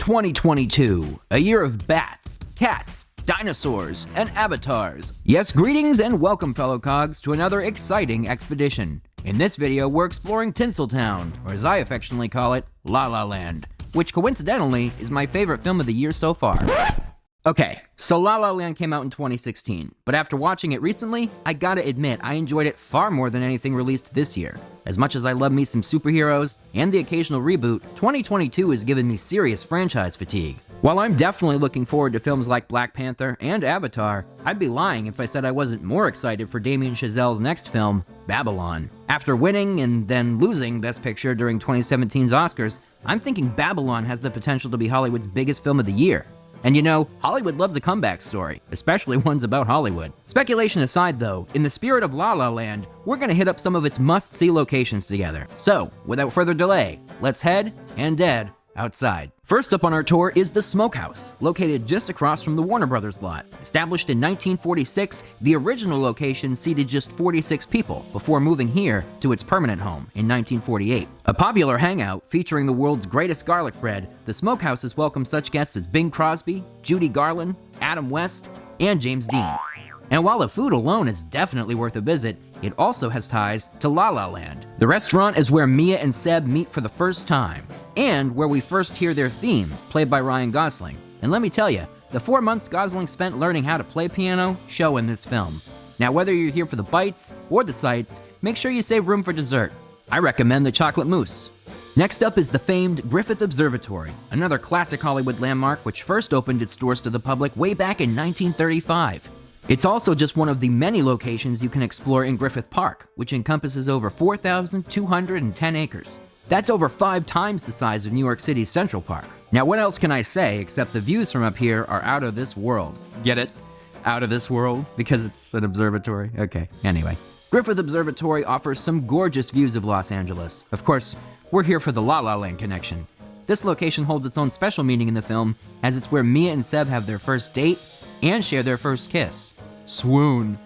2022, a year of bats, cats, dinosaurs, and avatars. Yes, greetings and welcome, fellow cogs, to another exciting expedition. In this video, we're exploring Tinseltown, or as I affectionately call it, La La Land, which coincidentally is my favorite film of the year so far. Okay, so La La Land came out in 2016, but after watching it recently, I gotta admit I enjoyed it far more than anything released this year. As much as I love me some superheroes and the occasional reboot, 2022 has given me serious franchise fatigue. While I'm definitely looking forward to films like Black Panther and Avatar, I'd be lying if I said I wasn't more excited for Damien Chazelle's next film, Babylon. After winning and then losing Best Picture during 2017's Oscars, I'm thinking Babylon has the potential to be Hollywood's biggest film of the year. And you know, Hollywood loves a comeback story, especially ones about Hollywood. Speculation aside though, in the spirit of La La Land, we're gonna hit up some of its must-see locations together. So, without further delay, let's head and dead outside. First up on our tour is the Smokehouse, located just across from the Warner Brothers lot. Established in 1946, the original location seated just 46 people before moving here to its permanent home in 1948. A popular hangout featuring the world's greatest garlic bread, the Smokehouse has welcomed such guests as Bing Crosby, Judy Garland, Adam West, and James Dean. And while the food alone is definitely worth a visit, it also has ties to La La Land. The restaurant is where Mia and Seb meet for the first time, and where we first hear their theme, played by Ryan Gosling. And let me tell you, the 4 months Gosling spent learning how to play piano show in this film. Now whether you're here for the bites or the sights, make sure you save room for dessert. I recommend the chocolate mousse. Next up is the famed Griffith Observatory, another classic Hollywood landmark which first opened its doors to the public way back in 1935. It's also just one of the many locations you can explore in Griffith Park, which encompasses over 4,210 acres. That's over 5 times the size of New York City's Central Park. Now what else can I say except the views from up here are out of this world. Get it? Out of this world? Because it's an observatory? Okay, anyway. Griffith Observatory offers some gorgeous views of Los Angeles. Of course, we're here for the La La Land connection. This location holds its own special meaning in the film, as it's where Mia and Seb have their first date and share their first kiss. Swoon.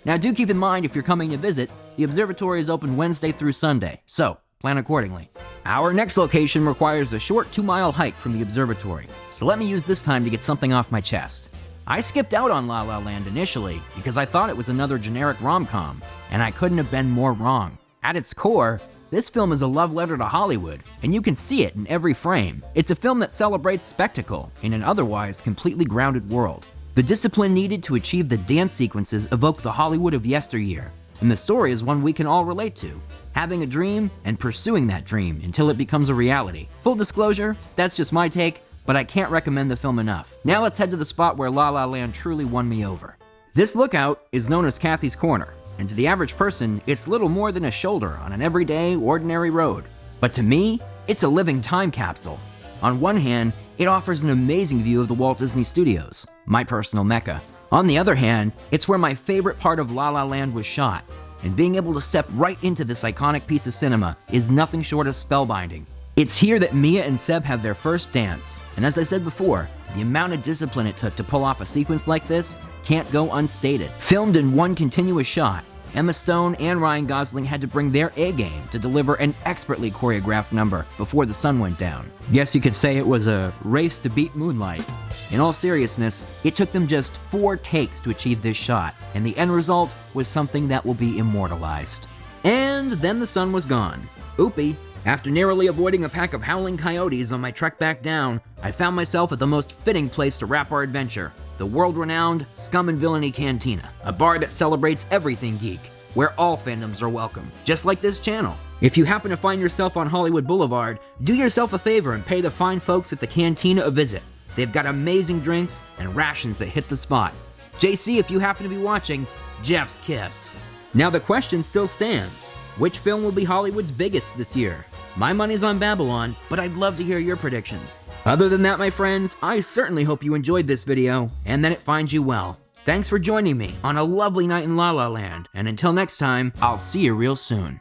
Now do keep in mind, if you're coming to visit, the observatory is open Wednesday through Sunday, so plan accordingly. Our next location requires a short 2-mile hike from the observatory, so let me use this time to get something off my chest. I skipped out on La La Land initially because I thought it was another generic rom-com, and I couldn't have been more wrong. At its core, this film is a love letter to Hollywood, and you can see it in every frame. It's a film that celebrates spectacle in an otherwise completely grounded world. The discipline needed to achieve the dance sequences evoke the Hollywood of yesteryear, and the story is one we can all relate to, having a dream and pursuing that dream until it becomes a reality. Full disclosure, that's just my take, but I can't recommend the film enough. Now let's head to the spot where La La Land truly won me over. This lookout is known as Kathy's Corner, and to the average person, it's little more than a shoulder on an everyday, ordinary road. But to me, it's a living time capsule. On one hand, it offers an amazing view of the Walt Disney Studios, my personal mecca. On the other hand, it's where my favorite part of La La Land was shot, and being able to step right into this iconic piece of cinema is nothing short of spellbinding. It's here that Mia and Seb have their first dance, and as I said before, the amount of discipline it took to pull off a sequence like this can't go unstated. Filmed in one continuous shot, Emma Stone and Ryan Gosling had to bring their A-game to deliver an expertly choreographed number before the sun went down. Guess you could say it was a race to beat moonlight. In all seriousness, it took them just 4 takes to achieve this shot, and the end result was something that will be immortalized. And then the sun was gone. Oopie. After narrowly avoiding a pack of howling coyotes on my trek back down, I found myself at the most fitting place to wrap our adventure, the world-renowned Scum and Villainy Cantina, a bar that celebrates everything geek, where all fandoms are welcome, just like this channel. If you happen to find yourself on Hollywood Boulevard, do yourself a favor and pay the fine folks at the Cantina a visit. They've got amazing drinks and rations that hit the spot. JC, if you happen to be watching, Jeff's kiss. Now the question still stands. Which film will be Hollywood's biggest this year? My money's on Babylon, but I'd love to hear your predictions. Other than that, my friends, I certainly hope you enjoyed this video, and that it finds you well. Thanks for joining me on a lovely night in La La Land, and until next time, I'll see you real soon.